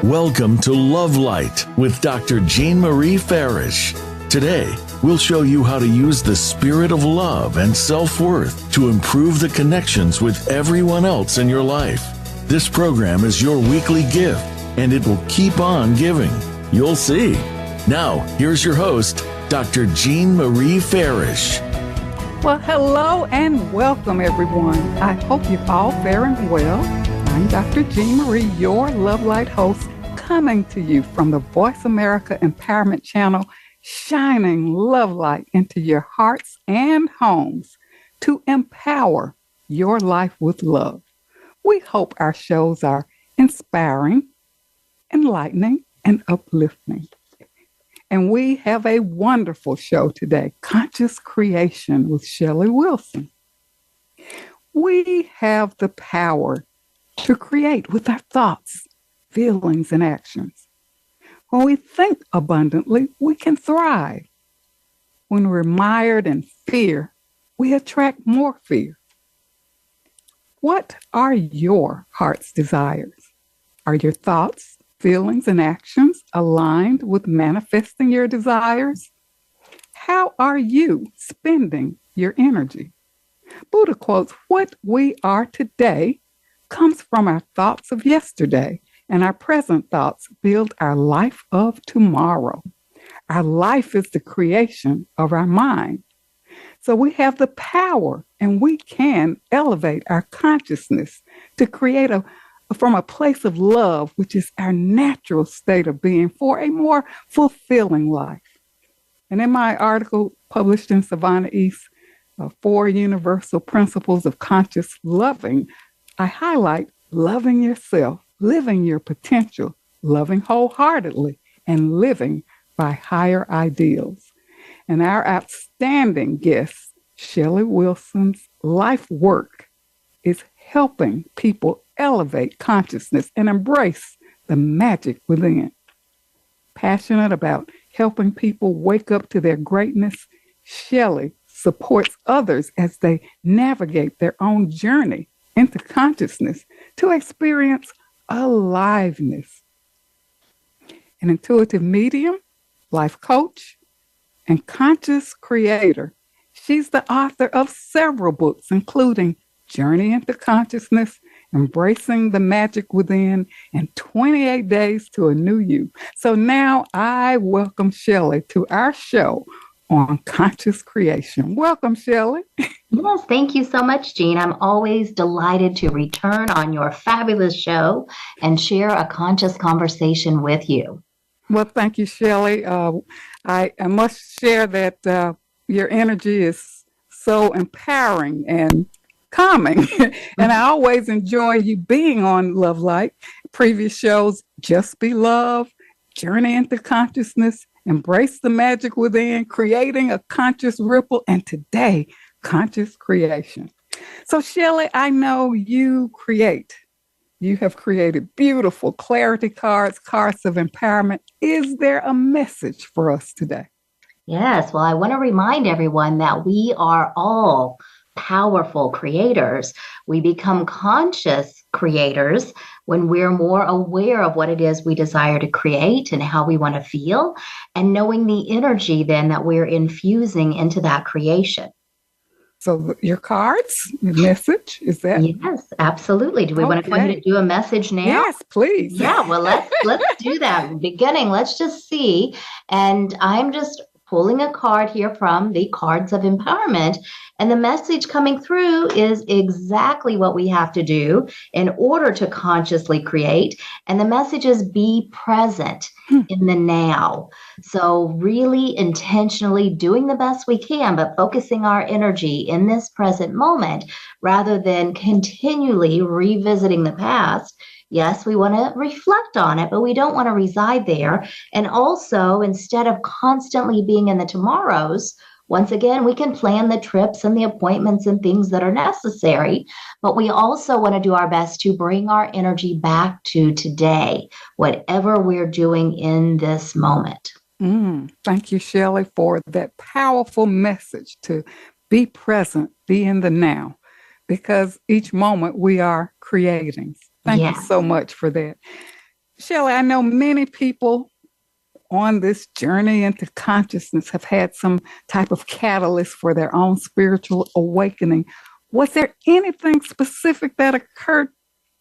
Welcome to Love Light with Dr. Jean Marie Farish. Today, we'll show you how to use the spirit of love and self-worth to improve the connections with everyone else in your life. This program is your weekly gift, and it will keep on giving. You'll see. Now, here's your host, Dr. Jean Marie Farish. Well, hello and welcome, everyone. I hope you're all faring well. I'm Dr. Jean Marie, your Love Light host, coming to you from the Voice America Empowerment Channel, shining love light into your hearts and homes to empower your life with love. We hope our shows are inspiring, enlightening, and uplifting. And we have a wonderful show today, Conscious Creation with Shelly Wilson. We have the power to create with our thoughts, feelings, and actions. When we think abundantly, we can thrive. When we're mired in fear, we attract more fear. What are your heart's desires? Are your thoughts, feelings, and actions aligned with manifesting your desires? How are you spending your energy? Buddha quotes, "What we are today comes from our thoughts of yesterday, and our present thoughts build our life of tomorrow." Our life is the creation of our mind. So we have the power, and we can elevate our consciousness to create from a place of love, which is our natural state of being, for a more fulfilling life. And in my article published in Savannah East, 4 Universal Principles of Conscious Loving, I highlight loving yourself, living your potential, loving wholeheartedly, and living by higher ideals. And our outstanding guest, Shelly Wilson's life work is helping people elevate consciousness and embrace the magic within. Passionate about helping people wake up to their greatness, Shelly supports others as they navigate their own journey into consciousness to experience aliveness. An intuitive medium, life coach, and conscious creator, she's the author of several books, including Journey into Consciousness, Embracing the Magic Within, and 28 Days to a New You. So now I welcome Shelly to our show on Conscious Creation. Welcome, Shelly. Yes, thank you so much, Jean. I'm always delighted to return on your fabulous show and share a conscious conversation with you. Well, thank you, Shelly. I must share that your energy is so empowering and calming. And I always enjoy you being on Love Light. Previous shows, Just Be Love, Journey into Consciousness, Embrace the Magic Within, Creating a Conscious Ripple, and today, Conscious Creation. So, Shelly, I know you have created beautiful clarity cards, cards of empowerment. Is there a message for us today? Yes, well, I want to remind everyone that we are all powerful creators. We become conscious creators when we're more aware of what it is we desire to create and how we want to feel, and knowing the energy then that we're infusing into that creation. So your cards, the message, is that? Yes, absolutely. Do we want to go ahead and do a message now? Yes, please. Yeah, well, let's do that. Beginning, let's just see. And I'm just pulling a card here from the Cards of Empowerment. And the message coming through is exactly what we have to do in order to consciously create. And the message is be present in the now. So really intentionally doing the best we can, but focusing our energy in this present moment rather than continually revisiting the past. Yes, we want to reflect on it, but we don't want to reside there. And also, instead of constantly being in the tomorrows, once again, we can plan the trips and the appointments and things that are necessary, but we also want to do our best to bring our energy back to today, whatever we're doing in this moment. Thank you, Shelly, for that powerful message to be present, be in the now, because each moment we are creating. Thank you so much for that. Shelly, I know many people on this journey into consciousness have had some type of catalyst for their own spiritual awakening. Was there anything specific that occurred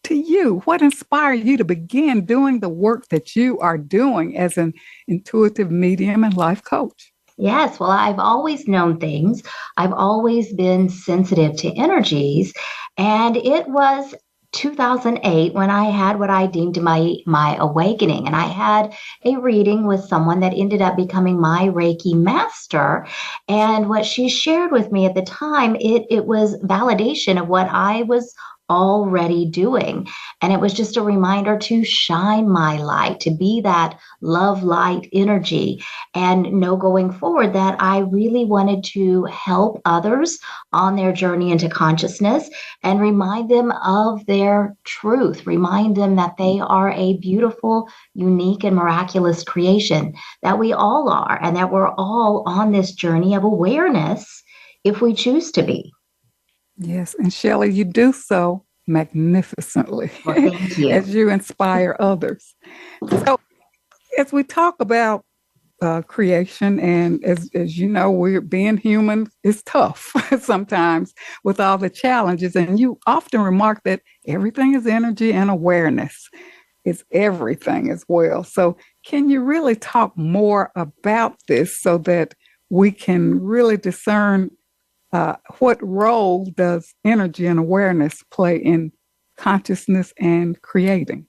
to you? What inspired you to begin doing the work that you are doing as an intuitive medium and life coach? Yes, well, I've always known things. I've always been sensitive to energies. And it was 2008 when I had what I deemed my awakening. And I had a reading with someone that ended up becoming my Reiki master. And what she shared with me at the time, it was validation of what I was already doing. And it was just a reminder to shine my light, to be that love light energy, and know going forward that I really wanted to help others on their journey into consciousness and remind them of their truth, remind them that they are a beautiful, unique, and miraculous creation, that we all are, and that we're all on this journey of awareness if we choose to be. Yes, and Shelley, you do so magnificently Well, thank you. as you inspire others. So, as we talk about creation, and as you know, we're being human is tough sometimes with all the challenges. And you often remark that everything is energy and awareness is everything as well. So, can you really talk more about this so that we can really discern what role does energy and awareness play in consciousness and creating?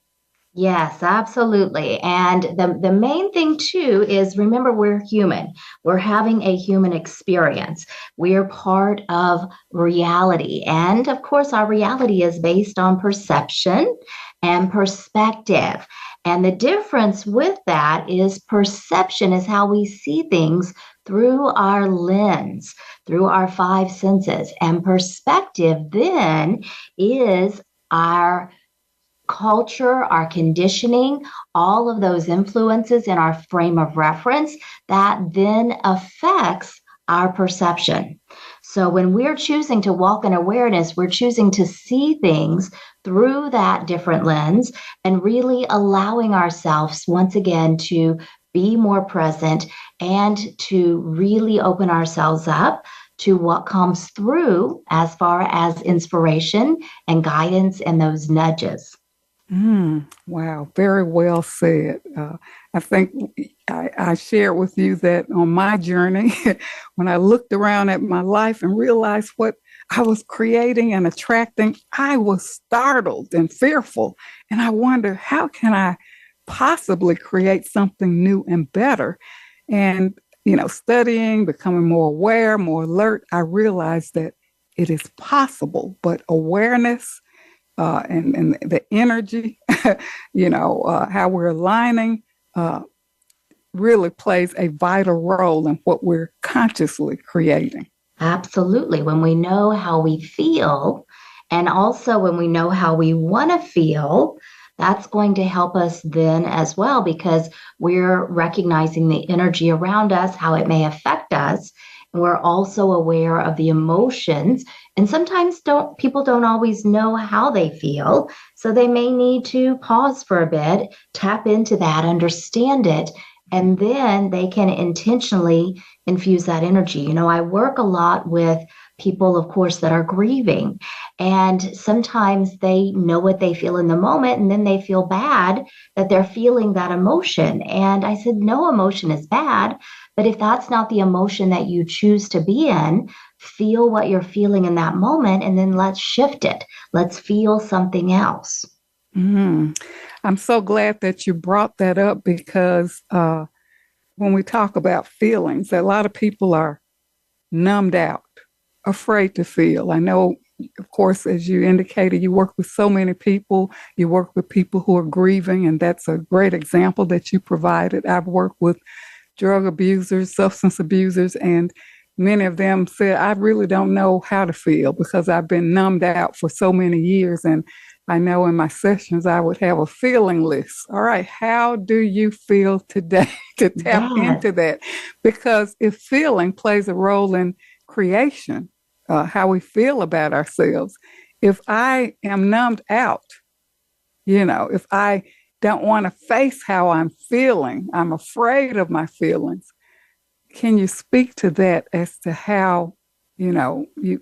Yes, absolutely. And the main thing too is remember we're human. We're having a human experience. We're part of reality. And of course, our reality is based on perception and perspective. And the difference with that is perception is how we see things through our lens, through our five senses. And perspective then is our culture, our conditioning, all of those influences in our frame of reference that then affects our perception. So when we're choosing to walk in awareness, we're choosing to see things through that different lens and really allowing ourselves once again to be more present and to really open ourselves up to what comes through as far as inspiration and guidance and those nudges. Wow, very well said. I think I shared with you that on my journey, when I looked around at my life and realized what I was creating and attracting, I was startled and fearful. And I wondered, how can I possibly create something new and better? And, studying, becoming more aware, more alert, I realized that it is possible, but awareness and the energy, how we're aligning really plays a vital role in what we're consciously creating. Absolutely. When we know how we feel, and also when we know how we want to feel, that's going to help us then as well because we're recognizing the energy around us, how it may affect us. And we're also aware of the emotions. And sometimes people don't always know how they feel. So they may need to pause for a bit, tap into that, understand it, and then they can intentionally infuse that energy. I work a lot with people, of course, that are grieving. And sometimes they know what they feel in the moment, and then they feel bad that they're feeling that emotion. And I said, no emotion is bad. But if that's not the emotion that you choose to be in, feel what you're feeling in that moment, and then let's shift it. Let's feel something else. I'm so glad that you brought that up because when we talk about feelings, a lot of people are numbed out, afraid to feel. I know, of course, as you indicated, you work with so many people. You work with people who are grieving, and that's a great example that you provided. I've worked with drug abusers, substance abusers, and many of them said, I really don't know how to feel because I've been numbed out for so many years. And I know in my sessions, I would have a feeling list. All right, how do you feel today to tap into that? Because if feeling plays a role in creation, how we feel about ourselves, if I am numbed out, if I don't want to face how I'm feeling. I'm afraid of my feelings. Can you speak to that as to how, you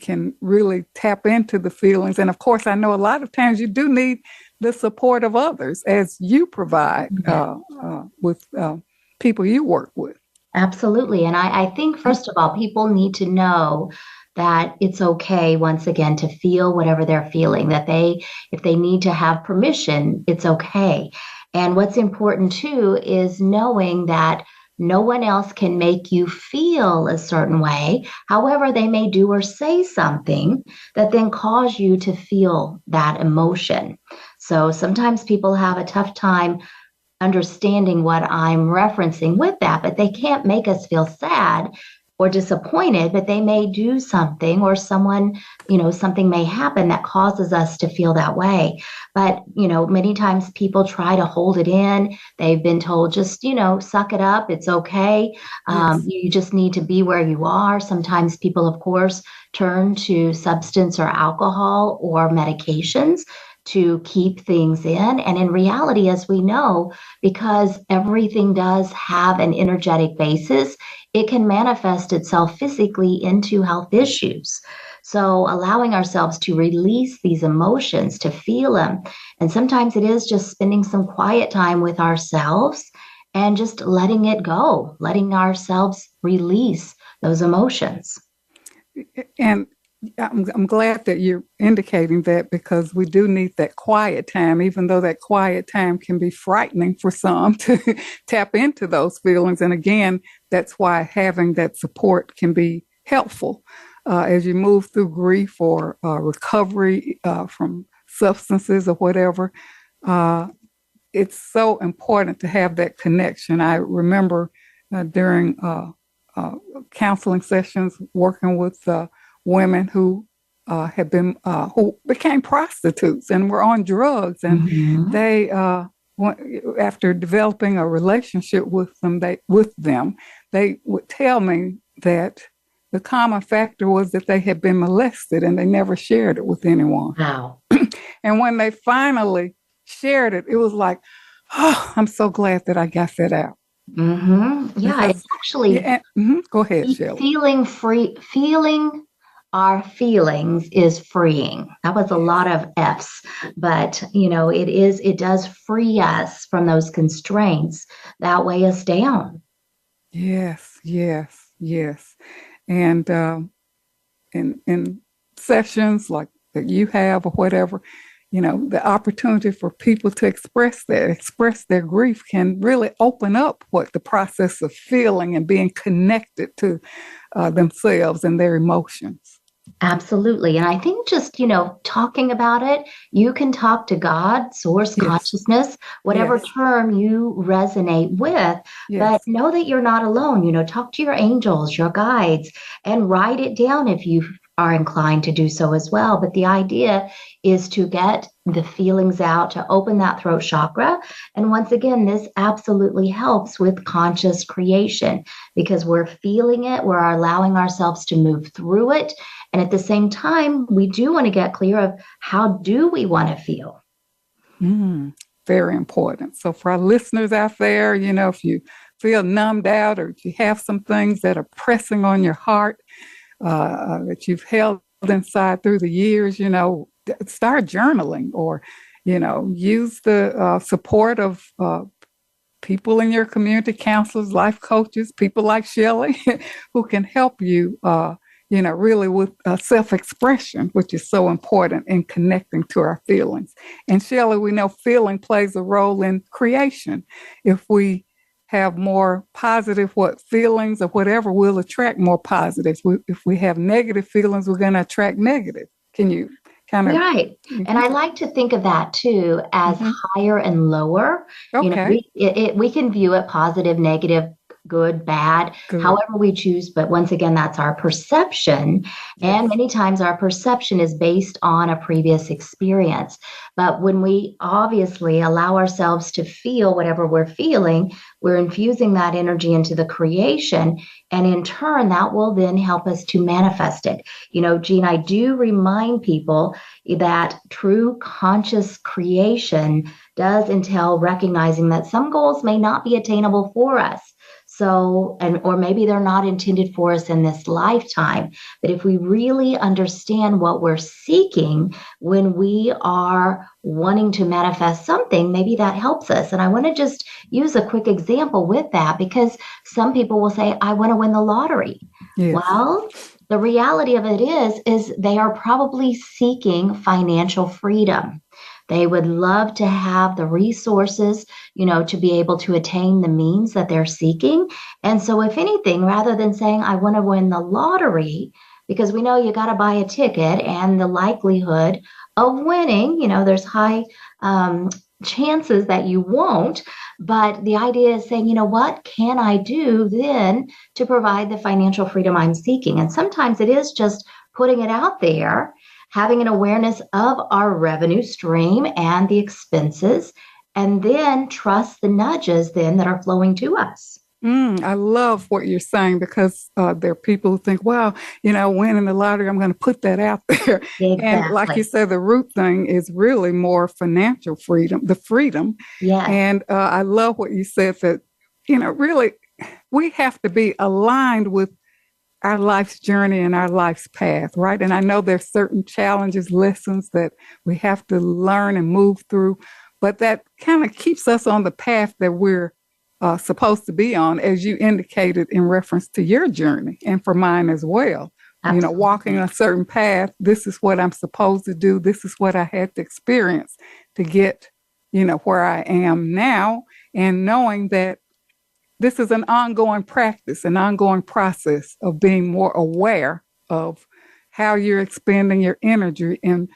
can really tap into the feelings? And of course, I know a lot of times you do need the support of others, as you provide with people you work with. Absolutely. And I think, first of all, people need to know that it's okay, once again, to feel whatever they're feeling, that if they need to have permission, it's okay. And what's important too is knowing that no one else can make you feel a certain way. However, they may do or say something that then cause you to feel that emotion. So sometimes people have a tough time understanding what I'm referencing with that, but they can't make us feel sad or disappointed, but they may do something, or something may happen that causes us to feel that way. But, many times people try to hold it in. They've been told, just, suck it up. It's okay. Yes. You just need to be where you are. Sometimes people, of course, turn to substance or alcohol or medications to keep things in. And in reality, as we know, because everything does have an energetic basis, it can manifest itself physically into health issues. So allowing ourselves to release these emotions, to feel them. And sometimes it is just spending some quiet time with ourselves and just letting it go, letting ourselves release those emotions. And I'm glad that you're indicating that, because we do need that quiet time, even though that quiet time can be frightening for some to tap into those feelings. And again, that's why having that support can be helpful as you move through grief or recovery from substances or whatever. It's so important to have that connection. I remember during counseling sessions working with women who who became prostitutes and were on drugs, and they after developing a relationship with them, they would tell me that the common factor was that they had been molested and they never shared it with anyone. Wow. And when they finally shared it, it was like, oh, I'm so glad that I got that out. Mm-hmm. Yeah, Because, it's actually go ahead, Shelly. feeling our feelings is freeing. That was a lot of F's, but it does free us from those constraints that weigh us down. Yes, yes, yes. And in sessions like that you have or whatever, the opportunity for people to express their grief can really open up the process of feeling and being connected to themselves and their emotions. Absolutely. And I think just, talking about it, you can talk to God, source, Yes. consciousness, whatever Yes. term you resonate with, but Yes. know that you're not alone. Talk to your angels, your guides, and write it down if you are inclined to do so as well. But the idea is to get the feelings out, to open that throat chakra. And once again, this absolutely helps with conscious creation, because we're feeling it, we're allowing ourselves to move through it. And at the same time, we do want to get clear of how do we want to feel. Very important. So for our listeners out there, if you feel numbed out, or if you have some things that are pressing on your heart that you've held inside through the years, start journaling, or, use the support of people in your community, counselors, life coaches, people like Shelly, who can help you really with self-expression, which is so important in connecting to our feelings. And Shelly, we know feeling plays a role in creation. If we have more positive feelings or whatever, we'll attract more positives. If we have negative feelings, we're going to attract negative. Can you kind of... Right. And I like to think of that too as higher and lower. Okay. We can view it positive, negative, good, bad, Good. however we choose. But once again, that's our perception. Yes. And many times our perception is based on a previous experience. But when we obviously allow ourselves to feel whatever we're feeling, we're infusing that energy into the creation. And in turn, that will then help us to manifest it. You know, Jean, I do remind people that true conscious creation does entail recognizing that some goals may not be attainable for us. So, or maybe they're not intended for us in this lifetime. But if we really understand what we're seeking when we are wanting to manifest something, maybe that helps us. And I want to just use a quick example with that, because some people will say, I want to win the lottery. Yes. Well, the reality of it is they are probably seeking financial freedom. They would love to have the resources, to be able to attain the means that they're seeking. And so if anything, rather than saying, I want to win the lottery, because we know you got to buy a ticket and the likelihood of winning, there's high chances that you won't. But the idea is saying, what can I do then to provide the financial freedom I'm seeking? And sometimes it is just putting it out there, having an awareness of our revenue stream and the expenses, and then trust the nudges then that are flowing to us. I love what you're saying, because there are people who think, well, winning the lottery, I'm going to put that out there. Exactly. And like you said, the root thing is really more financial freedom, the freedom. Yeah. And I love what you said, that, really we have to be aligned with our life's journey and our life's path, right? And I know there's certain challenges, lessons that we have to learn and move through, but that kind of keeps us on the path that we're supposed to be on, as you indicated in reference to your journey and for mine as well. Absolutely. Walking a certain path, this is what I'm supposed to do. This is what I had to experience to get, where I am now, and knowing that this is an ongoing practice, an ongoing process of being more aware of how you're expending your energy and,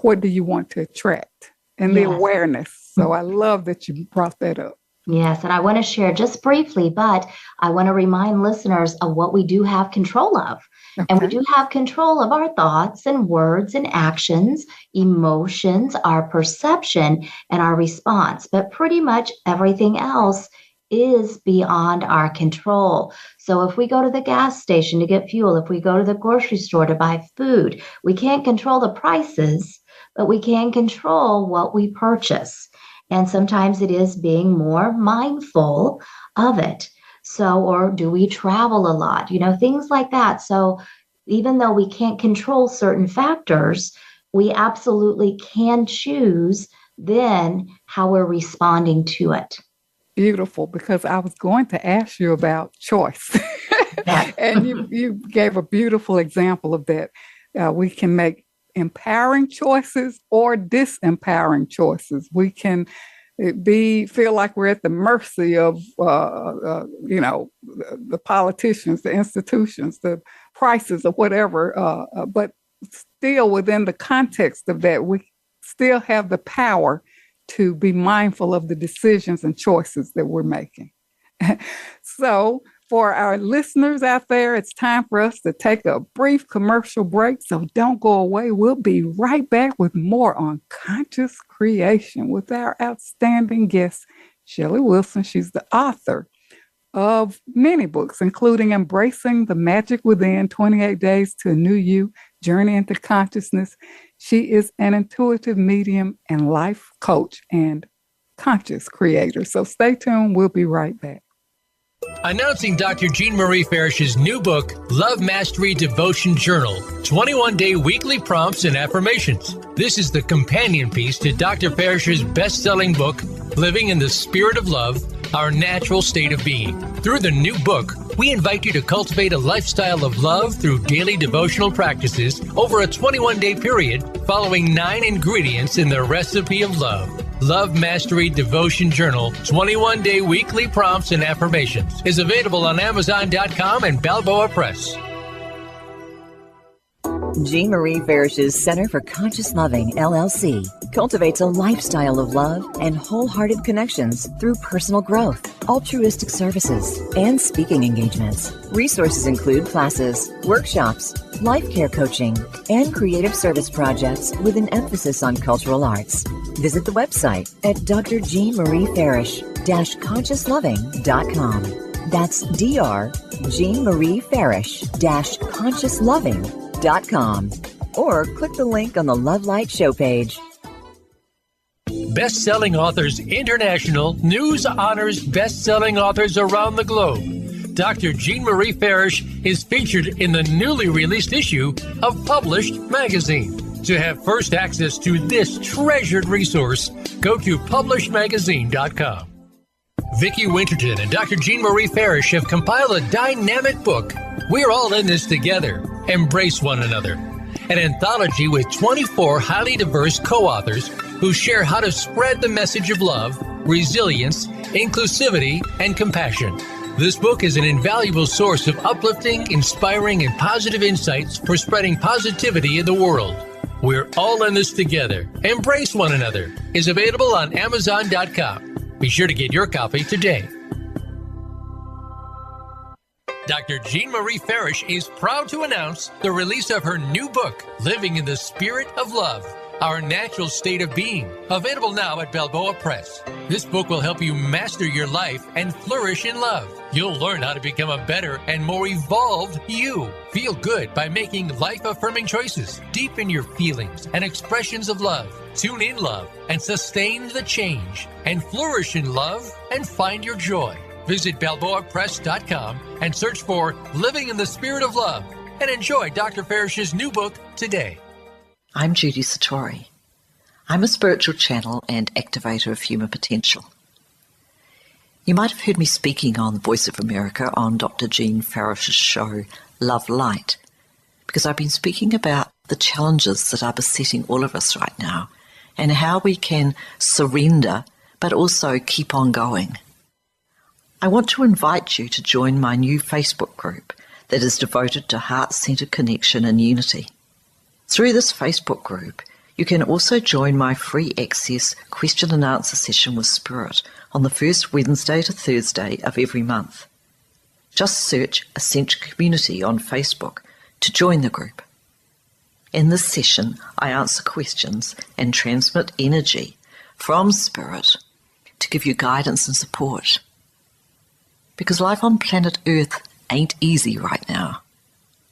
what do you want to attract, and the awareness. So I love that you brought that up. Yes, and I want to share just briefly, but I want to remind listeners of what we do have control of. Okay. And we do have control of our thoughts and words and actions, emotions, our perception, and our response. But pretty much everything else is beyond our control. So if we go to the gas station to get fuel, if we go to the grocery store to buy food, we can't control the prices, but we can control what we purchase. And sometimes it is being more mindful of it. So, or do we travel a lot? Things like that. So even though we can't control certain factors, we absolutely can choose then how we're responding to it. Beautiful, because I was going to ask you about choice. And you gave a beautiful example of that. We can make empowering choices or disempowering choices. We can feel like we're at the mercy of, the politicians, the institutions, the prices, or whatever. But still within the context of that, we still have the power to be mindful of the decisions and choices that we're making. So for our listeners out there, it's time for us to take a brief commercial break. So don't go away. We'll be right back with more on conscious creation with our outstanding guest, Shelly Wilson. She's the author of many books, including Embracing the Magic Within, 28 Days to a New You, Journey into Consciousness. She is an intuitive medium and life coach and conscious creator. So stay tuned. We'll be right back. Announcing Dr. Jean Marie Farish's new book, Love Mastery Devotion Journal, 21-day weekly prompts and affirmations. This is the companion piece to Dr. Farish's best-selling book, Living in the Spirit of Love, Our Natural State of Being. Through the new book, we invite you to cultivate a lifestyle of love through daily devotional practices over a 21-day period, following 9 ingredients in the recipe of love. Love Mastery Devotion Journal, 21-day weekly prompts and affirmations, is available on Amazon.com and Balboa Press. Jean Marie Farish's Center for Conscious Loving, LLC, cultivates a lifestyle of love and wholehearted connections through personal growth, altruistic services, and speaking engagements. Resources include classes, workshops, life care coaching, and creative service projects with an emphasis on cultural arts. Visit the website at drjeanmariefarish-consciousloving.com. That's drjeanmariefarish-consciousloving.com. Or click the link on the Love Light show page. Best-selling Authors International news honors best-selling authors around the globe. Dr. Jean Marie Farish is featured in the newly released issue of Published magazine. To have first access to this treasured resource, go to publishedmagazine.com. Vicki Winterton and Dr. Jean Marie Farish have compiled a dynamic book, We're All in This Together, Embrace One Another, an anthology with 24 highly diverse co-authors who share how to spread the message of love, resilience, inclusivity, and compassion. This book is an invaluable source of uplifting, inspiring, and positive insights for spreading positivity in the world. We're All in This Together, Embrace One Another is available on Amazon.com. Be sure to get your copy today. Dr. Jean Marie Farish is proud to announce the release of her new book, Living in the Spirit of Love, Our Natural State of Being, available now at Balboa Press. This book will help you master your life and flourish in love. You'll learn how to become a better and more evolved you. Feel good by making life-affirming choices. Deepen your feelings and expressions of love. Tune in love and sustain the change. And flourish in love and find your joy. Visit BalboaPress.com and search for Living in the Spirit of Love and enjoy Dr. Farish's new book today. I'm Judy Satori. I'm a spiritual channel and activator of human potential. You might have heard me speaking on the Voice of America on Dr. Jean Farish's show, Love Light, because I've been speaking about the challenges that are besetting all of us right now and how we can surrender but also keep on going. I want to invite you to join my new Facebook group that is devoted to heart-centered connection and unity. Through this Facebook group, you can also join my free access question and answer session with Spirit on the first Wednesday to Thursday of every month. Just search Ascension Community on Facebook to join the group. In this session, I answer questions and transmit energy from Spirit to give you guidance and support. Because life on planet Earth ain't easy right now.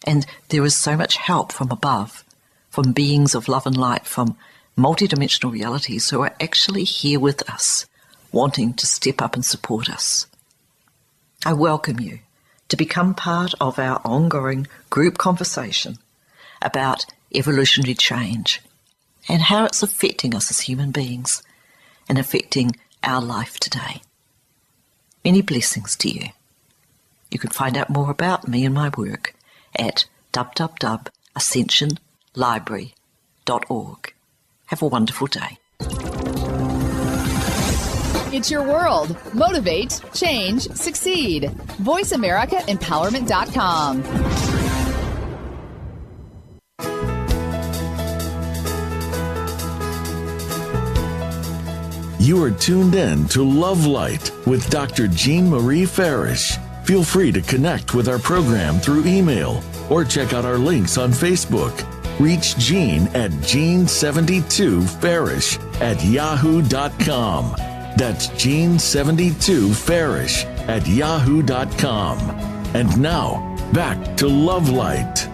And there is so much help from above, from beings of love and light, from multidimensional realities who are actually here with us, wanting to step up and support us. I welcome you to become part of our ongoing group conversation about evolutionary change and how it's affecting us as human beings and affecting our life today. Many blessings to you. You can find out more about me and my work at www.ascensionlibrary.org. Have a wonderful day. It's your world. Motivate, change, succeed. VoiceAmericaEmpowerment.com. You are tuned in to Love Light with Dr. Jean Marie Farish. Feel free to connect with our program through email or check out our links on Facebook. Reach Jean at Jean72Farish@yahoo.com. That's Jean72Farish@yahoo.com. And now, back to Love Light.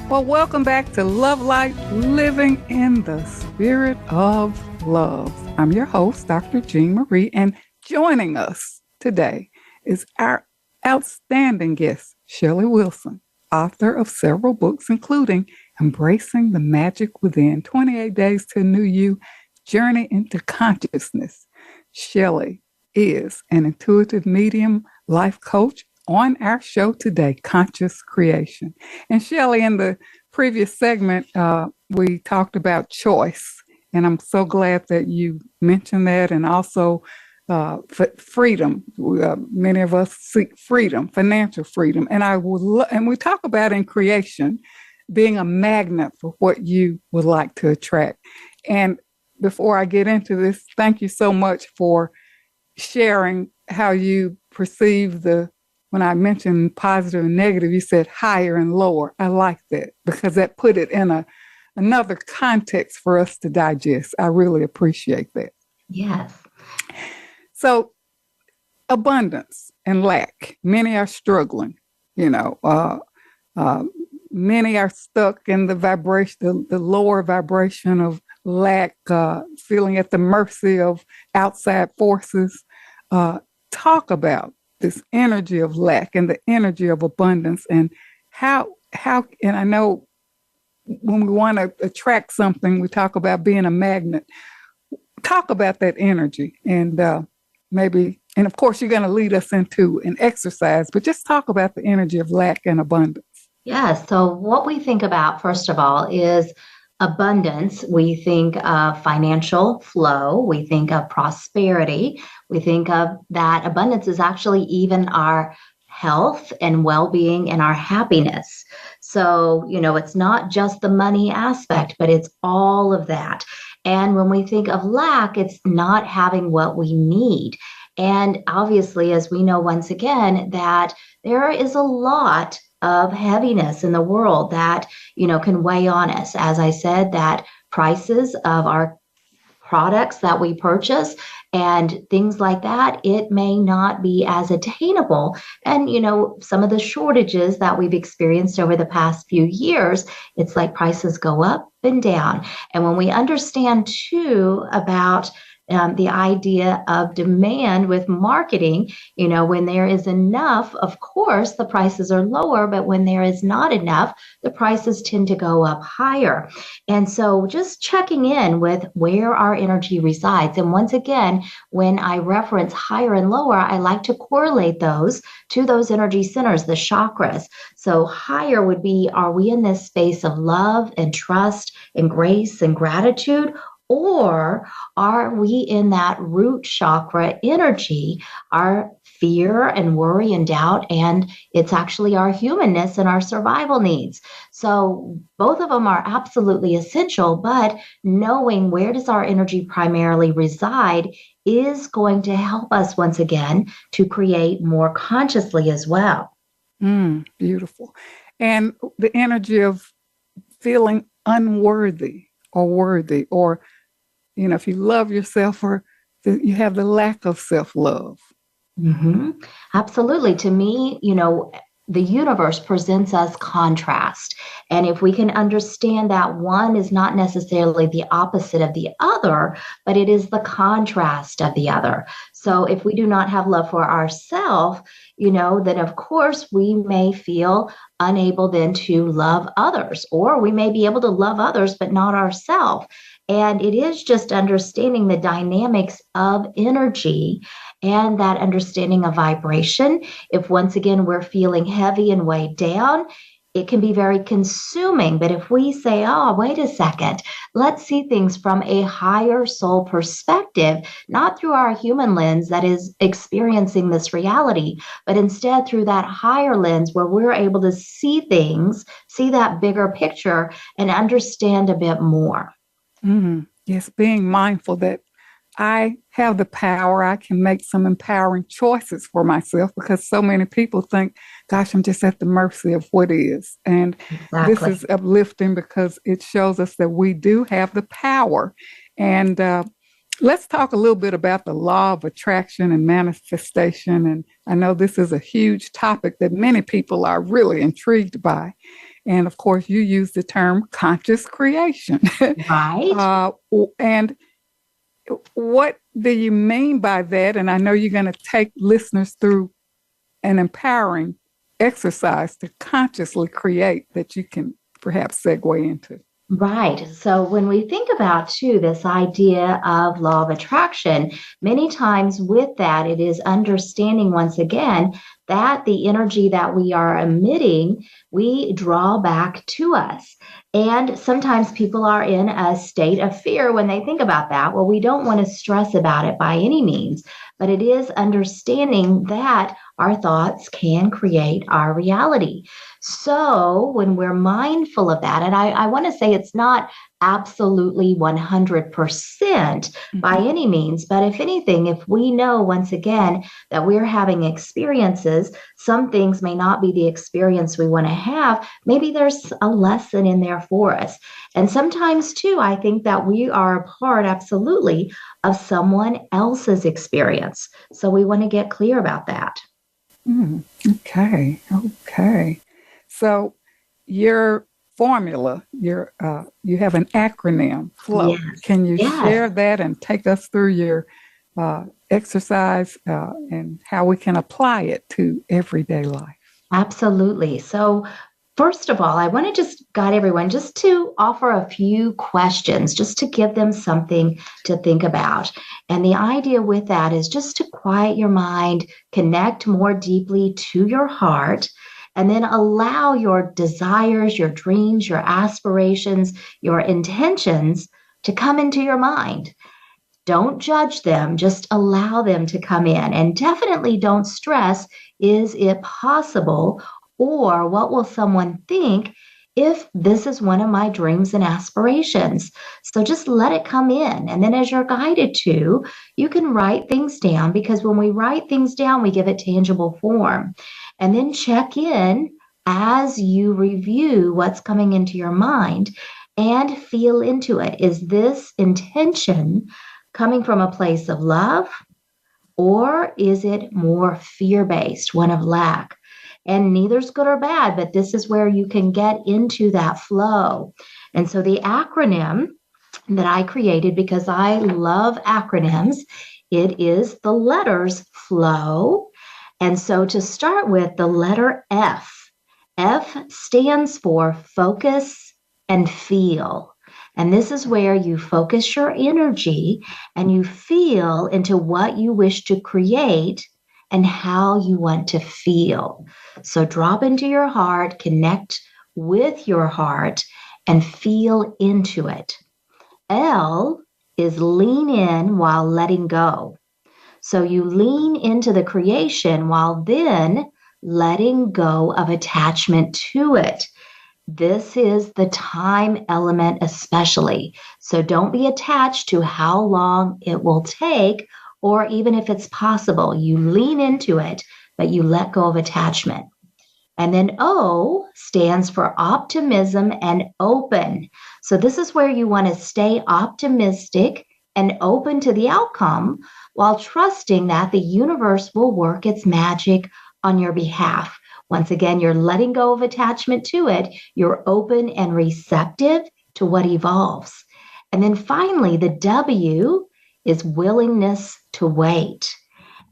Well, welcome back to Love Light, Living in the Spirit of Love. I'm your host, Dr. Jean Marie, and joining us today is our outstanding guest, Shelly Wilson, author of several books, including Embracing the Magic Within, 28 Days to New You, Journey into Consciousness. Shelly is an intuitive medium life coach on our show today, Conscious Creation. And Shelly, in the previous segment, we talked about choice. And I'm so glad that you mentioned that. And also freedom. Many of us seek freedom, financial freedom. And and we talk about in creation, being a magnet for what you would like to attract. And before I get into this, thank you so much for sharing how you perceive when I mentioned positive and negative, you said higher and lower. I like that because that put it in another context for us to digest. I really appreciate that. Yes. So abundance and lack. Many are struggling, many are stuck in the vibration, the lower vibration of lack, feeling at the mercy of outside forces. Talk about this energy of lack and the energy of abundance, and how, and I know when we want to attract something, we talk about being a magnet. Talk about that energy, and maybe, and of course, you're going to lead us into an exercise, but just talk about the energy of lack and abundance. Yes. So what we think about, first of all, is abundance. We think of financial flow. We think of prosperity. We think of that abundance is actually even our health and well-being and our happiness. So, it's not just the money aspect, but it's all of that. And when we think of lack, it's not having what we need. And obviously, as we know, once again, that there is a lot of heaviness in the world that, can weigh on us. As I said, that prices of our products that we purchase and things like that, it may not be as attainable. And, some of the shortages that we've experienced over the past few years, it's like prices go up and down. And when we understand too about the idea of demand with marketing, when there is enough, of course, the prices are lower, but when there is not enough, the prices tend to go up higher. And so just checking in with where our energy resides. And once again, when I reference higher and lower, I like to correlate those to those energy centers, the chakras. So higher would be, are we in this space of love and trust and grace and gratitude? Or are we in that root chakra energy, our fear and worry and doubt, and it's actually our humanness and our survival needs? So both of them are absolutely essential, but knowing where does our energy primarily reside is going to help us once again to create more consciously as well. Beautiful. And the energy of feeling unworthy or worthy, or if you love yourself, or you have the lack of self-love. Mm-hmm. Absolutely. To me, the universe presents us contrast. And if we can understand that one is not necessarily the opposite of the other, but it is the contrast of the other. So if we do not have love for ourselves, then of course we may feel unable then to love others, or we may be able to love others, but not ourselves. And it is just understanding the dynamics of energy and that understanding of vibration. If once again we're feeling heavy and weighed down, it can be very consuming. But if we say, oh, wait a second, let's see things from a higher soul perspective, not through our human lens that is experiencing this reality, but instead through that higher lens where we're able to see things, see that bigger picture, and understand a bit more. Mm-hmm. Yes, being mindful that I have the power. I can make some empowering choices for myself, because so many people think, gosh, I'm just at the mercy of what is. And This is uplifting because it shows us that we do have the power. And let's talk a little bit about the law of attraction and manifestation. And I know this is a huge topic that many people are really intrigued by. And of course, you use the term conscious creation. Right. And what do you mean by that? And I know you're going to take listeners through an empowering exercise to consciously create that you can perhaps segue into. Right. So when we think about, too, this idea of law of attraction, many times with that, it is understanding once again that the energy that we are emitting we draw back to us. And sometimes people are in a state of fear when they think about that. Well, we don't want to stress about it by any means, but it is understanding that our thoughts can create our reality. So when we're mindful of that, and I want to say it's not absolutely 100% by any means, but if anything, if we know once again that we're having experiences, some things may not be the experience we want to have. Maybe there's a lesson in there for us. And sometimes too, I think that we are a part absolutely of someone else's experience. So we want to get clear about that. Okay. So your formula, you have an acronym, FLOW. Yes. Can you share that and take us through your exercise and how we can apply it to everyday life? Absolutely. So first of all, I want to just guide everyone just to offer a few questions, just to give them something to think about. And the idea with that is just to quiet your mind, connect more deeply to your heart, and then allow your desires, your dreams, your aspirations, your intentions to come into your mind. Don't judge them, just allow them to come in. And definitely don't stress, is it possible? Or what will someone think if this is one of my dreams and aspirations? So just let it come in. And then as you're guided to, you can write things down, because when we write things down, we give it tangible form. And then check in as you review what's coming into your mind and feel into it. Is this intention coming from a place of love, or is it more fear-based, one of lack? And neither's good or bad, but this is where you can get into that flow. And so the acronym that I created, because I love acronyms, it is the letters FLOW. And so to start with, the letter F. F stands for focus and feel. And this is where you focus your energy and you feel into what you wish to create and how you want to feel. So drop into your heart, connect with your heart, and feel into it. L is lean in while letting go. So you lean into the creation while then letting go of attachment to it. This is the time element especially. So don't be attached to how long it will take, or even if it's possible. You lean into it, but you let go of attachment. And then O stands for optimism and open. So this is where you want to stay optimistic and open to the outcome while trusting that the universe will work its magic on your behalf. Once again, you're letting go of attachment to it. You're open and receptive to what evolves. And then finally, the W is willingness to wait.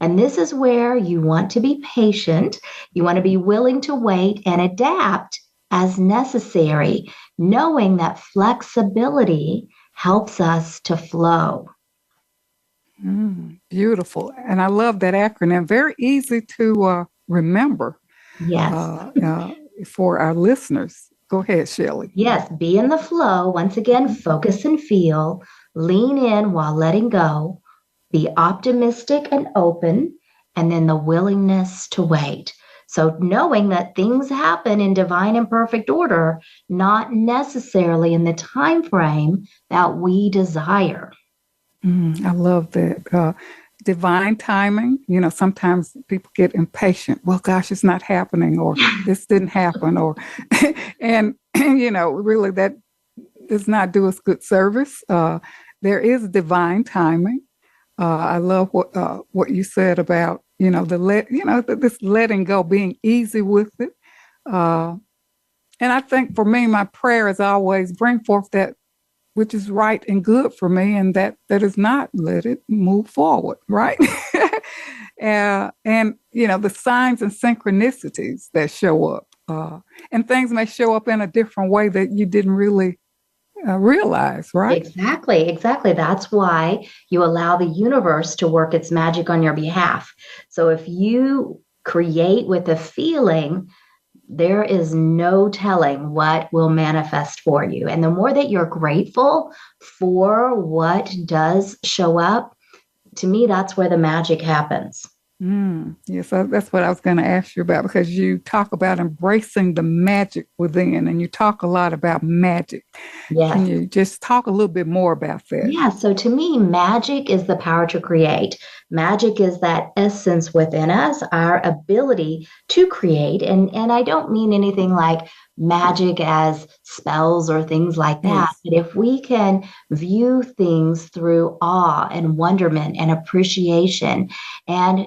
And this is where you want to be patient. You want to be willing to wait and adapt as necessary, knowing that flexibility helps us to flow. Beautiful. And I love that acronym. Very easy to remember. Yes. For our listeners. Go ahead, Shelly. Yes. Be in the flow. Once again, focus and feel. Lean in while letting go. Be optimistic and open. And then the willingness to wait. So knowing that things happen in divine and perfect order, not necessarily in the time frame that we desire. I love that. Divine timing. You know, sometimes people get impatient. Well, gosh, it's not happening, or this didn't happen, or, and, you know, really that does not do us good service. There is divine timing. I love what you said about, you know, this letting go, being easy with it. And I think for me, my prayer is always bring forth that which is right and good for me, and that is not, let it move forward, right? And, you know, the signs and synchronicities that show up, and things may show up in a different way that you didn't really realize, right? Exactly. That's why you allow the universe to work its magic on your behalf. So if you create with a feeling, there is no telling what will manifest for you. And the more that you're grateful for what does show up, to me, that's where the magic happens. Yes, that's what I was going to ask you about, because you talk about embracing the magic within, and you talk a lot about magic. Yes. Can you just talk a little bit more about that? Yeah. So to me, magic is the power to create. Magic is that essence within us, our ability to create. And I don't mean anything like magic as spells or things like that. Yes. But if we can view things through awe and wonderment and appreciation, and,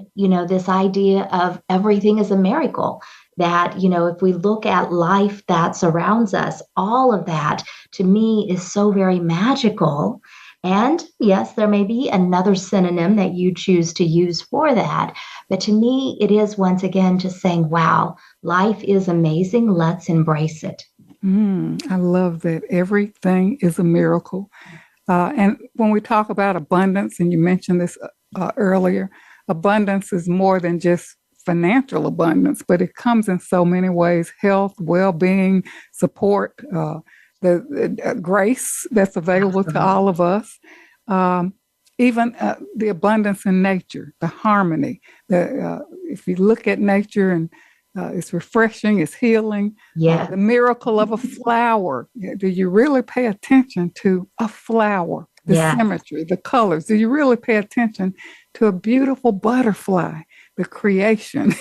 this idea of everything is a miracle, that, if we look at life that surrounds us, all of that to me is so very magical. And yes, there may be another synonym that you choose to use for that. But to me, it is once again just saying, wow, life is amazing. Let's embrace it. I love that. Everything is a miracle. And when we talk about abundance, and you mentioned this earlier, abundance is more than just financial abundance, but it comes in so many ways: health, well-being, support, the grace that's available to all of us, even the abundance in nature, the harmony. If you look at nature, and it's refreshing, it's healing. Yeah. The miracle of a flower. Do you really pay attention to a flower? The symmetry, the colors. Do you really pay attention to a beautiful butterfly? The creation,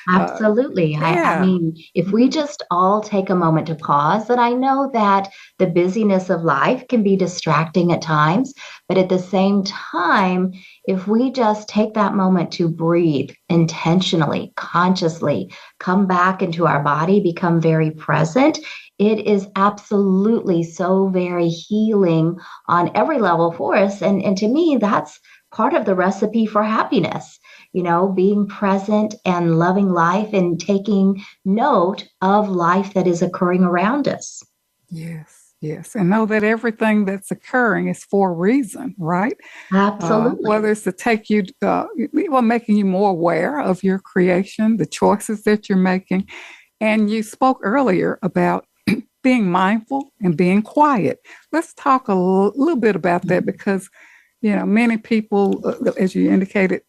Absolutely. I mean, if we just all take a moment to pause, and I know that the busyness of life can be distracting at times, but at the same time, if we just take that moment to breathe intentionally, consciously, come back into our body, become very present, it is absolutely so very healing on every level for us. And to me, that's part of the recipe for happiness. Being present and loving life and taking note of life that is occurring around us. Yes. And know that everything that's occurring is for a reason, right? Absolutely. Whether it's to take you, making you more aware of your creation, the choices that you're making. And you spoke earlier about being mindful and being quiet. Let's talk a little bit about that, because, many people, as you indicated,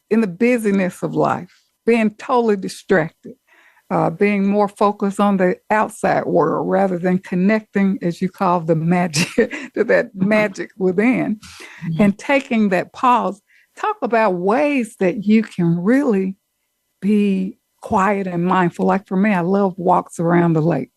in the busyness of life, being totally distracted, being more focused on the outside world rather than connecting, as you call the magic, to that magic within, and taking that pause. Talk about ways that you can really be quiet and mindful. Like for me, I love walks around the lake.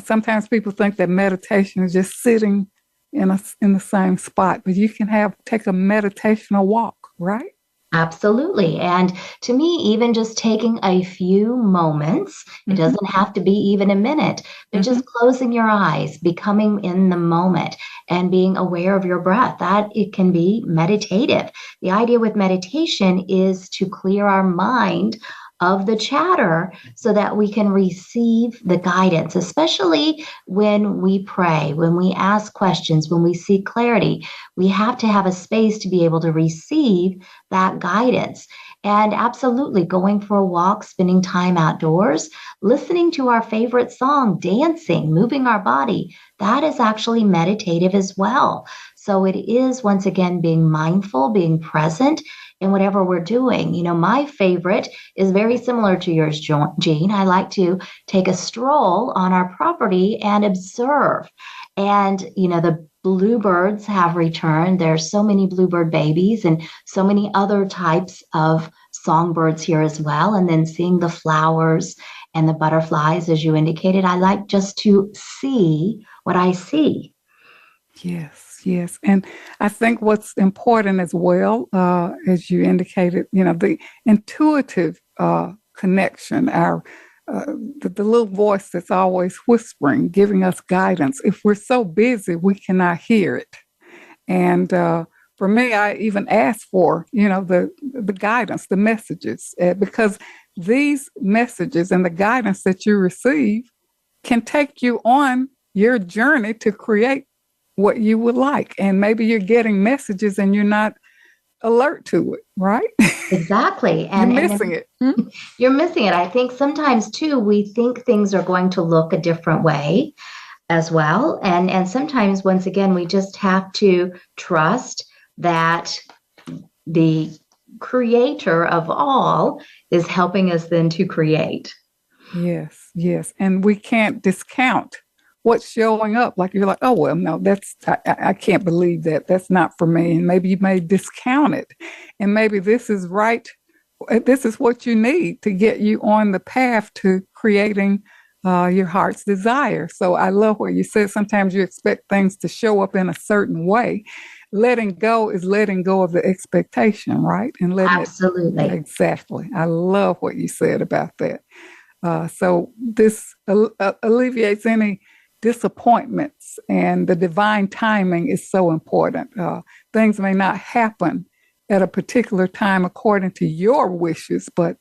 Sometimes people think that meditation is just sitting in the same spot, but you can take a meditational walk, right? Absolutely. And to me, even just taking a few moments, it doesn't have to be even a minute, but just closing your eyes, becoming in the moment and being aware of your breath, that it can be meditative. The idea with meditation is to clear our mind of the chatter so that we can receive the guidance, especially when we pray, when we ask questions, when we seek clarity. We have to have a space to be able to receive that guidance. And absolutely going for a walk, spending time outdoors, listening to our favorite song, dancing, moving our body, that is actually meditative as well. So it is, once again, being mindful, being present in whatever we're doing. My favorite is very similar to yours, Jean. I like to take a stroll on our property and observe. And, the bluebirds have returned. There's so many bluebird babies and so many other types of songbirds here as well. And then seeing the flowers and the butterflies, as you indicated, I like just to see what I see. Yes. And I think what's important as well, as you indicated, the intuitive connection, the little voice that's always whispering, giving us guidance. If we're so busy, we cannot hear it. And for me, I even ask for, the guidance, the messages, because these messages and the guidance that you receive can take you on your journey to create what you would like. And maybe you're getting messages and you're not alert to it, right? Exactly. And You're missing it. You're missing it. I think sometimes too, we think things are going to look a different way as well. And sometimes, once again, we just have to trust that the creator of all is helping us then to create. Yes, yes. And we can't discount what's showing up. Like you're like, oh, well, no, I can't believe that. That's not for me. And maybe you may discount it. And maybe this is right. This is what you need to get you on the path to creating your heart's desire. So I love what you said. Sometimes you expect things to show up in a certain way. Letting go is letting go of the expectation, right? And letting Absolutely. Exactly. I love what you said about that. So this alleviates any disappointments, and the divine timing is so important. Things may not happen at a particular time according to your wishes, but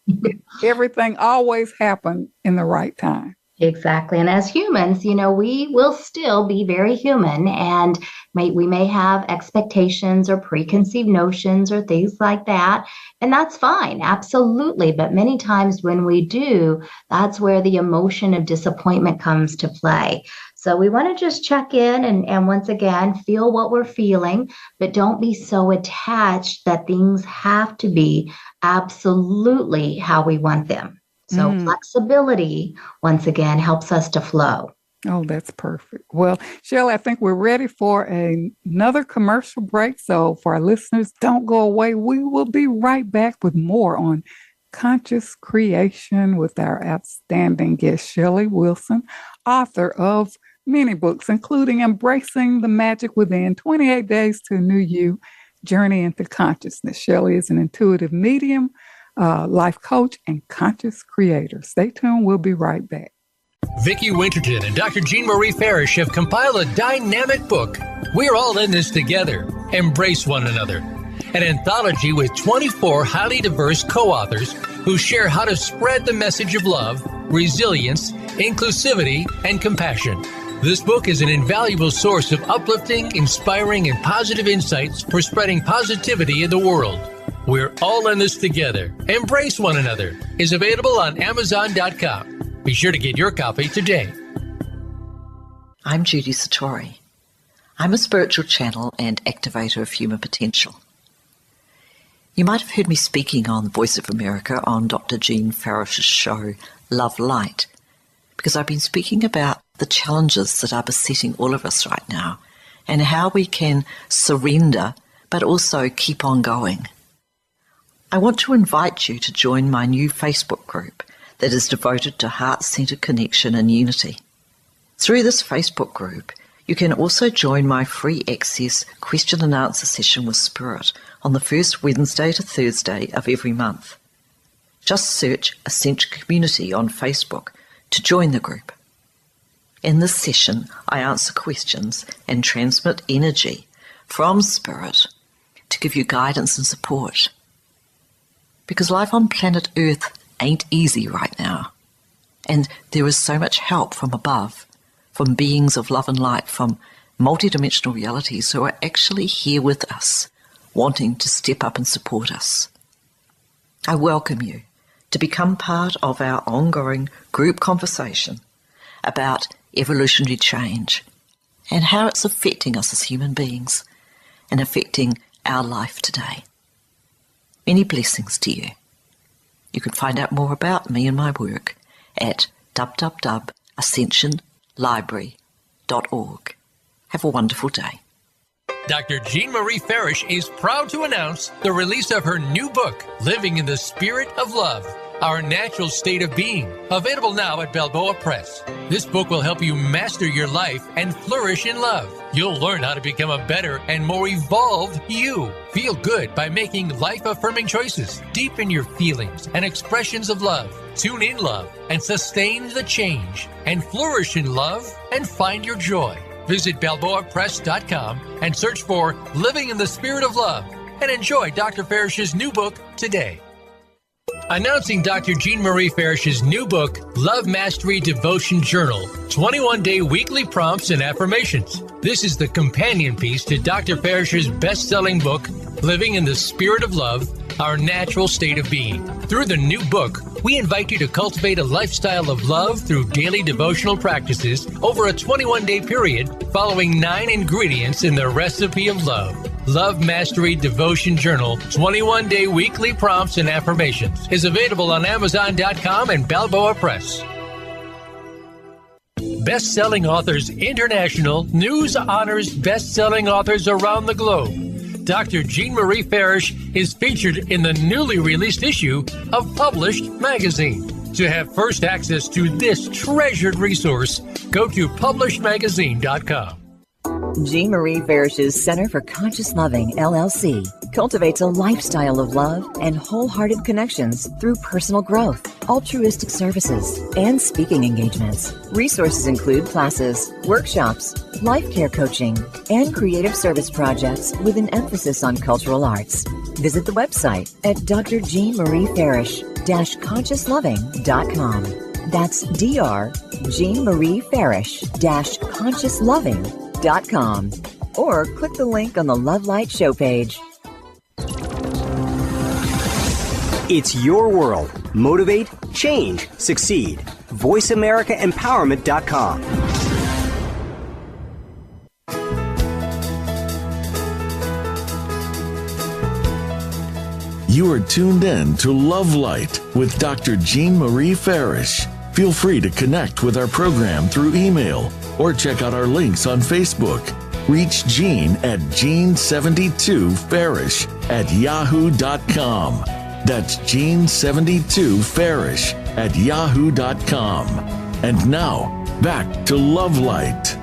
everything always happens in the right time. Exactly. And as humans, we will still be very human, and we may have expectations or preconceived notions or things like that. And that's fine. Absolutely. But many times when we do, that's where the emotion of disappointment comes to play. So we want to just check in and once again, feel what we're feeling, but don't be so attached that things have to be absolutely how we want them. So flexibility, once again, helps us to flow. Oh, that's perfect. Well, Shelly, I think we're ready for another commercial break. So for our listeners, don't go away. We will be right back with more on conscious creation with our outstanding guest, Shelly Wilson, author of many books, including Embracing the Magic Within, 28 Days to a New You, Journey into Consciousness. Shelly is an intuitive medium, life coach, and conscious creator. Stay tuned. We'll be right back. Vicki Winterton and Dr. Jean Marie Farish have compiled a dynamic book. We're all in this together. Embrace one another. An anthology with 24 highly diverse co-authors who share how to spread the message of love, resilience, inclusivity, and compassion. This book is an invaluable source of uplifting, inspiring, and positive insights for spreading positivity in the world. We're all in this together. Embrace one another is available on Amazon.com. Be sure to get your copy today. I'm Judy Satori. I'm a spiritual channel and activator of human potential. You might have heard me speaking on Voice of America on Dr. Jean Farish's show, Love Light, because I've been speaking about the challenges that are besetting all of us right now and how we can surrender but also keep on going. I want to invite you to join my new Facebook group that is devoted to heart-centered connection and unity. Through this Facebook group, you can also join my free access question and answer session with Spirit on the first Wednesday to Thursday of every month. Just search Ascension Community on Facebook to join the group. In this session, I answer questions and transmit energy from Spirit to give you guidance and support. Because life on planet Earth ain't easy right now. And there is so much help from above, from beings of love and light, from multidimensional realities who are actually here with us, wanting to step up and support us. I welcome you to become part of our ongoing group conversation about evolutionary change and how it's affecting us as human beings and affecting our life today. Many blessings to you. You can find out more about me and my work at www.ascensionlibrary.org. Have a wonderful day. Dr. Jean Marie Farish is proud to announce the release of her new book, Living in the Spirit of Love, Our Natural State of Being, available now at Balboa Press. This book will help you master your life and flourish in love. You'll learn how to become a better and more evolved you. Feel good by making life-affirming choices. Deepen your feelings and expressions of love. Tune in love and sustain the change. And flourish in love and find your joy. Visit BalboaPress.com and search for Living in the Spirit of Love and enjoy Dr. Farish's new book today. Announcing Dr. Jean Marie Farish's new book, Love Mastery Devotion Journal, 21-day weekly prompts and affirmations. This is the companion piece to Dr. Farish's best-selling book, Living in the Spirit of Love, Our Natural State of Being. Through the new book, we invite you to cultivate a lifestyle of love through daily devotional practices over a 21-day period, following 9 ingredients in the recipe of love. Love Mastery Devotion Journal, 21-day weekly prompts and affirmations is available on Amazon.com and Balboa Press. Best-selling Authors International news honors best-selling authors around the globe. Dr. Jean Marie Farish is featured in the newly released issue of Published magazine. To have first access to this treasured resource, go to publishedmagazine.com. Jean Marie Farish's Center for Conscious Loving, LLC, cultivates a lifestyle of love and wholehearted connections through personal growth, altruistic services, and speaking engagements. Resources include classes, workshops, life care coaching, and creative service projects with an emphasis on cultural arts. Visit the website at drjeanmariefarish-consciousloving.com. That's drjeanmariefarish-consciousloving.com. Or click the link on the Love Light show page. It's your world. Motivate, change, succeed. VoiceAmericaEmpowerment.com. You are tuned in to Love Light with Dr. Jean Marie Farish. Feel free to connect with our program through email or check out our links on Facebook. Reach Jean at Jean72Farish@yahoo.com. That's Jean72Farish@yahoo.com. And now, back to Love Light.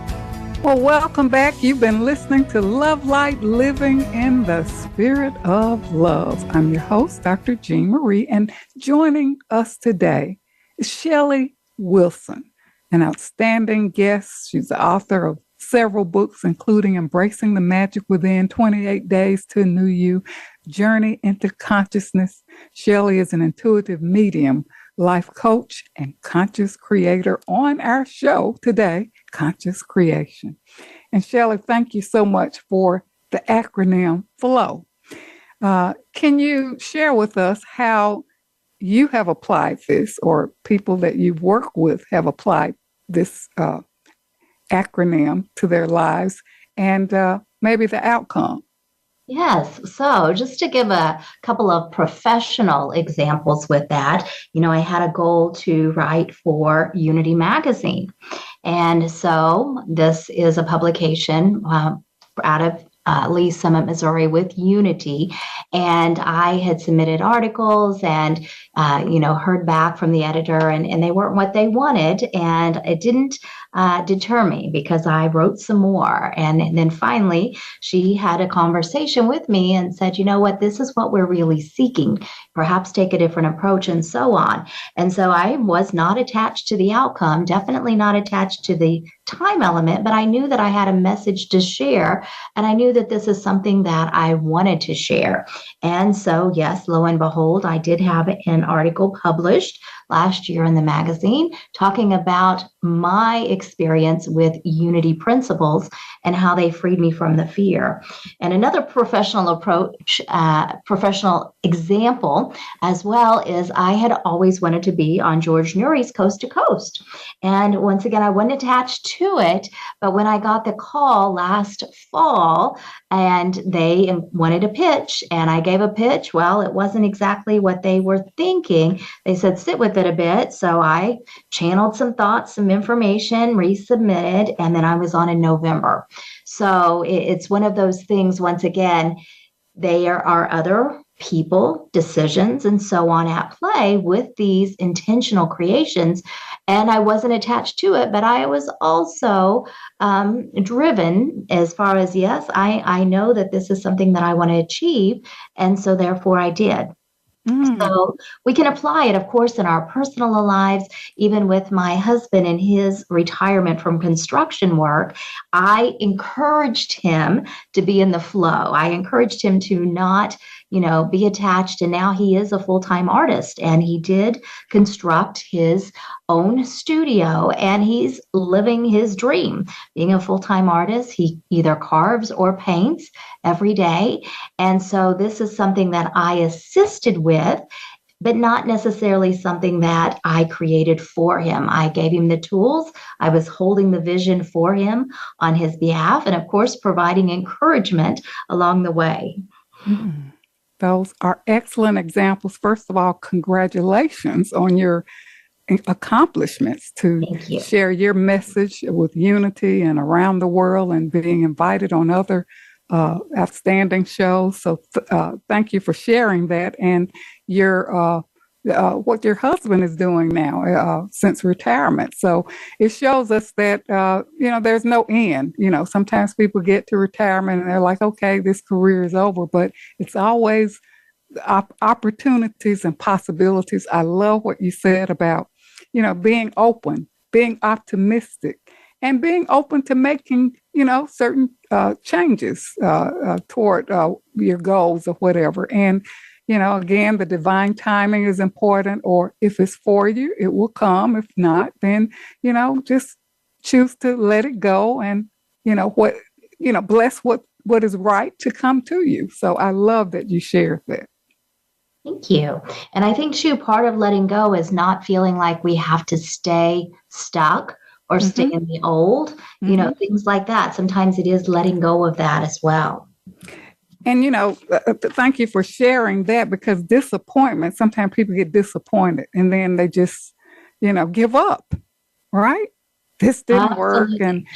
Well, welcome back. You've been listening to Love Light, Living in the Spirit of Love. I'm your host, Dr. Jean Marie, and joining us today is Shelly Wilson, an outstanding guest. She's the author of several books, including Embracing the Magic Within, 28 Days to a New You, Journey into Consciousness. Shelly is an intuitive medium, life coach, and conscious creator on our show today, Conscious Creation. And Shelly, thank you so much for the acronym FLOW. Can you share with us how you have applied this, or people that you've worked with have applied this acronym to their lives, and maybe the outcome? Yes. So just to give a couple of professional examples with that, I had a goal to write for Unity Magazine. And so this is a publication out of Lee Summit, Missouri with Unity. And I had submitted articles and, heard back from the editor, and they weren't what they wanted. And it didn't deter me, because I wrote some more. And then finally, she had a conversation with me and said, you know what, this is what we're really seeking. Perhaps take a different approach, and so on. And so I was not attached to the outcome, definitely not attached to the time element, but I knew that I had a message to share, and I knew that this is something that I wanted to share. And so, yes, lo and behold, I did have an article published last year in the magazine talking about my experience with Unity principles and how they freed me from the fear. And another professional approach, professional example as well, is I had always wanted to be on George Nuri's Coast to Coast. And once again, I wasn't attached to it, but when I got the call last fall and they wanted a pitch, and I gave a pitch, well, it wasn't exactly what they were thinking. They said, sit with it a bit. So I channeled some thoughts, some information, resubmitted, and then I was on in November. So it's one of those things, once again, there are other people, decisions, and so on at play with these intentional creations. And I wasn't attached to it, but I was also driven as far as, yes, I know that this is something that I want to achieve. And so therefore I did. So we can apply it, of course, in our personal lives. Even with my husband and his retirement from construction work, I encouraged him to be in the flow. I encouraged him to not, be attached. And now he is a full-time artist, and he did construct his own studio, and he's living his dream. Being a full-time artist, he either carves or paints every day. And so this is something that I assisted with, but not necessarily something that I created for him. I gave him the tools. I was holding the vision for him on his behalf, and of course, providing encouragement along the way. Those are excellent examples. First of all, congratulations on your accomplishments to share your message with unity and around the world, and being invited on other outstanding shows. So thank you for sharing that, and your what your husband is doing now since retirement. So it shows us that there's no end. Sometimes people get to retirement and they're like, okay, this career is over, but it's always opportunities and possibilities. I love what you said about being open, being optimistic, and being open to making, certain changes toward your goals or whatever. And, again, the divine timing is important, or if it's for you, it will come. If not, then, just choose to let it go and, bless what is right to come to you. So I love that you shared that. Thank you. And I think, too, part of letting go is not feeling like we have to stay stuck or stay in the old, things like that. Sometimes it is letting go of that as well. And, thank you for sharing that, because disappointment, sometimes people get disappointed and then they just, give up, right? This didn't work. And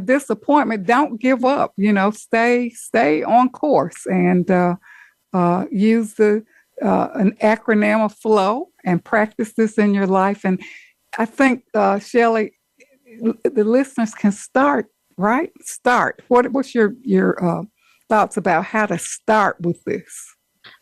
disappointment, don't give up, stay on course, and use an acronym of FLOW and practice this in your life. And I think, Shelly, the listeners can start, right? What's your thoughts about how to start with this?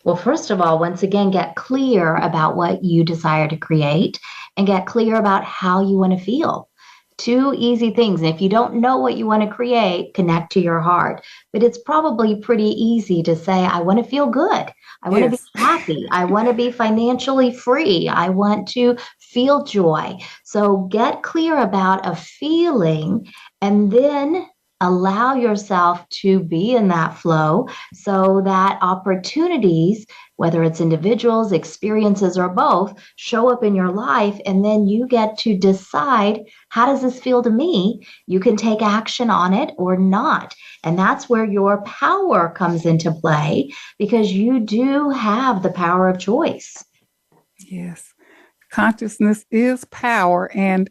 Well, first of all, once again, get clear about what you desire to create, and get clear about how you want to feel. Two easy things. And if you don't know what you want to create, connect to your heart. But it's probably pretty easy to say, I want to feel good. I want to be happy. I want to be financially free. I want to feel joy. So get clear about a feeling, and then allow yourself to be in that flow, so that opportunities, whether it's individuals, experiences, or both, show up in your life. And then you get to decide, how does this feel to me? You can take action on it or not. And that's where your power comes into play, because you do have the power of choice. Yes. Consciousness is power, and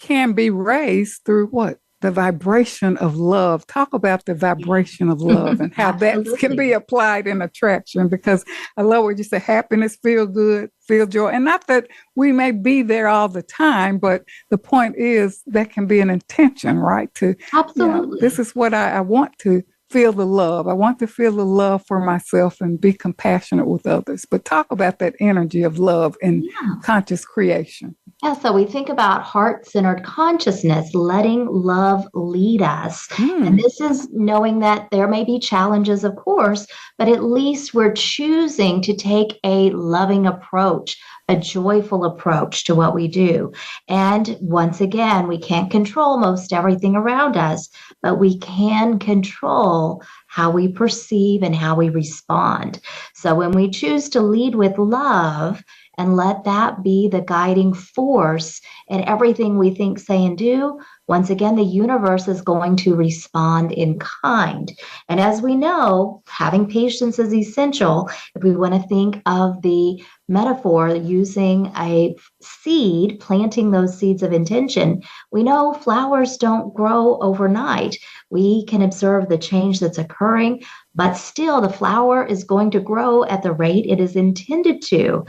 can be raised through what? The vibration of love. Talk about the vibration of love and how that can be applied in attraction, because I love what you say, happiness, feel good, feel joy. And not that we may be there all the time, but the point is that can be an intention, right? Absolutely. This is what I want to feel, the love. I want to feel the love for myself and be compassionate with others. But talk about that energy of love and conscious creation. Yeah, so we think about heart-centered consciousness, letting love lead us. And this is knowing that there may be challenges, of course, but at least we're choosing to take a loving approach, a joyful approach to what we do. And once again, we can't control most everything around us, but we can control how we perceive and how we respond. So when we choose to lead with love, and let that be the guiding force in everything we think, say, and do, once again, the universe is going to respond in kind. And as we know, having patience is essential. If we want to think of the metaphor using a seed, planting those seeds of intention, we know flowers don't grow overnight. We can observe the change that's occurring, but still the flower is going to grow at the rate it is intended to.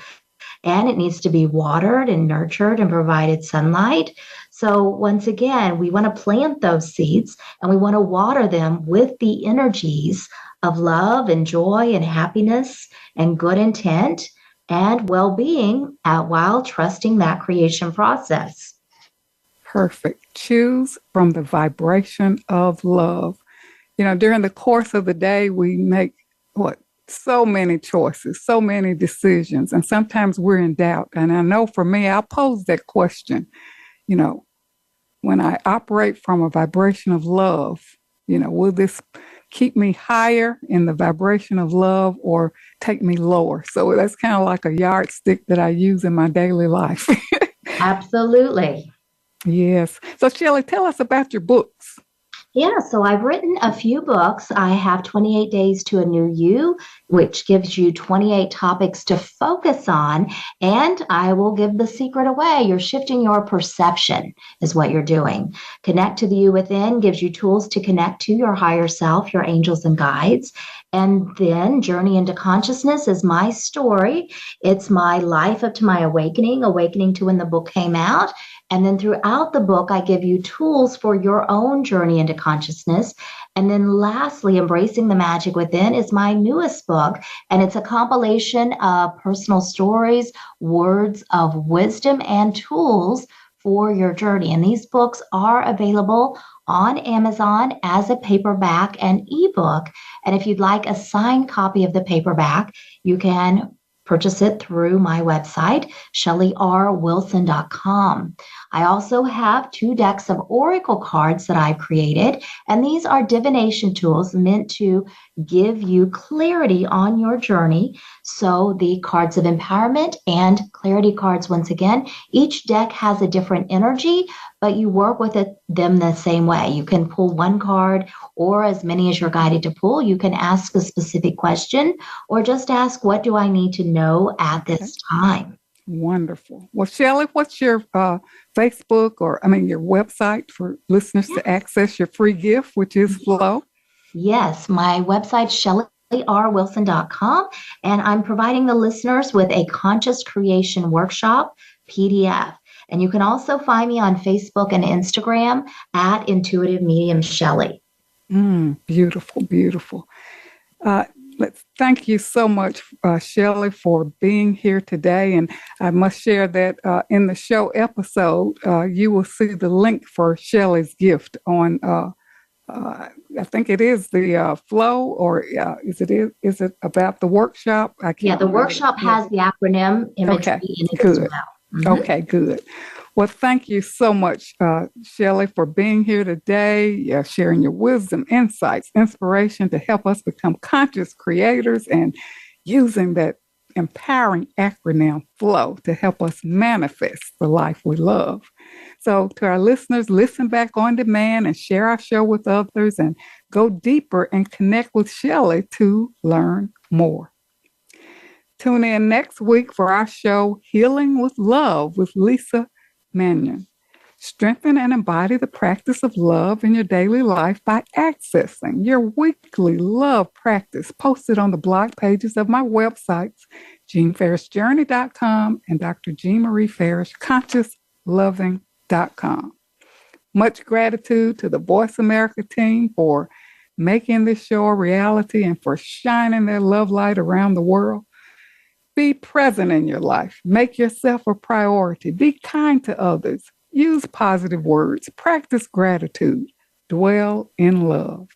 and it needs to be watered and nurtured and provided sunlight. So once again, we want to plant those seeds and we want to water them with the energies of love and joy and happiness and good intent and well-being while trusting that creation process. Perfect. Choose from the vibration of love. During the course of the day, we make so many choices, so many decisions, and sometimes we're in doubt. And I know for me, I'll pose that question, when I operate from a vibration of love, will this keep me higher in the vibration of love or take me lower? So that's kind of like a yardstick that I use in my daily life. Absolutely. Yes. So Shelly, tell us about your books. Yeah, so I've written a few books. I have 28 Days to a New You, which gives you 28 topics to focus on. And I will give the secret away. You're shifting your perception is what you're doing. Connect to the You Within gives you tools to connect to your higher self, your angels and guides. And then Journey into Consciousness is my story. It's my life up to my awakening to when the book came out. And then throughout the book, I give you tools for your own journey into consciousness. And then lastly, Embracing the Magic Within is my newest book. And it's a compilation of personal stories, words of wisdom, and tools for your journey. And these books are available on Amazon as a paperback and ebook. And if you'd like a signed copy of the paperback, you can purchase it through my website, shellyrwilson.com. I also have 2 decks of oracle cards that I've created, and these are divination tools meant to give you clarity on your journey. So the cards of empowerment and clarity cards, once again, each deck has a different energy, but you work with them the same way. You can pull one card or as many as you're guided to pull. You can ask a specific question or just ask, what do I need to know at this time? Wonderful. Well, Shelly, what's your Facebook your website for listeners to access your free gift, which is Flow? Yes, my website, shellyrwilson.com, and I'm providing the listeners with a Conscious Creation Workshop PDF. And you can also find me on Facebook and Instagram at Intuitive Medium Shelly. Beautiful, beautiful. Let's thank you so much, Shelly, for being here today. And I must share that in the show episode, you will see the link for Shelly's gift on, I think it is the Flow, or is it about the workshop? I can't the workshop has the acronym imagery in it as well. Mm-hmm. Okay, good. Well, thank you so much, Shelly, for being here today, sharing your wisdom, insights, inspiration to help us become conscious creators and using that empowering acronym FLOW to help us manifest the life we love. So to our listeners, listen back on demand and share our show with others and go deeper and connect with Shelly to learn more. Tune in next week for our show, Healing with Love with Lisa Mannion. Strengthen and embody the practice of love in your daily life by accessing your weekly love practice posted on the blog pages of my websites, JeanFerrisJourney.com and Dr. Jean Marie Farish, ConsciousLoving.com. Much gratitude to the Voice America team for making this show a reality and for shining their love light around the world. Be present in your life. Make yourself a priority. Be kind to others. Use positive words. Practice gratitude. Dwell in love.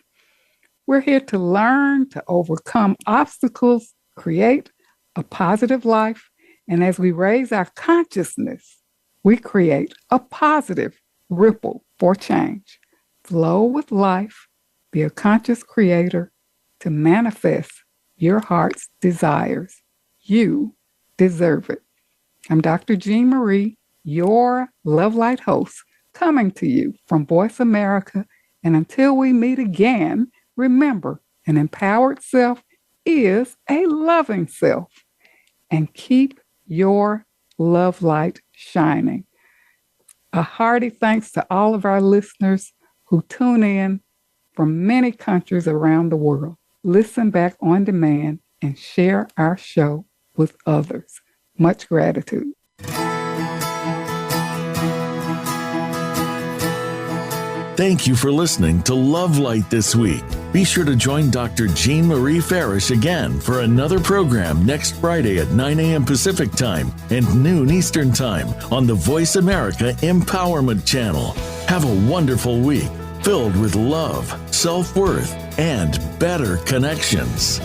We're here to learn, to overcome obstacles, create a positive life. And as we raise our consciousness, we create a positive ripple for change. Flow with life. Be a conscious creator to manifest your heart's desires. You deserve it. I'm Dr. Jean Marie, your Love Light host, coming to you from Voice America. And until we meet again, remember, an empowered self is a loving self. And keep your love light shining. A hearty thanks to all of our listeners who tune in from many countries around the world. Listen back on demand and share our show with others. Much gratitude. Thank you for listening to Love Light this week. Be sure to join Dr. Jean Marie Farish again for another program next Friday at 9 a.m. Pacific Time and noon Eastern Time on the Voice America Empowerment Channel. Have a wonderful week filled with love, self-worth, and better connections.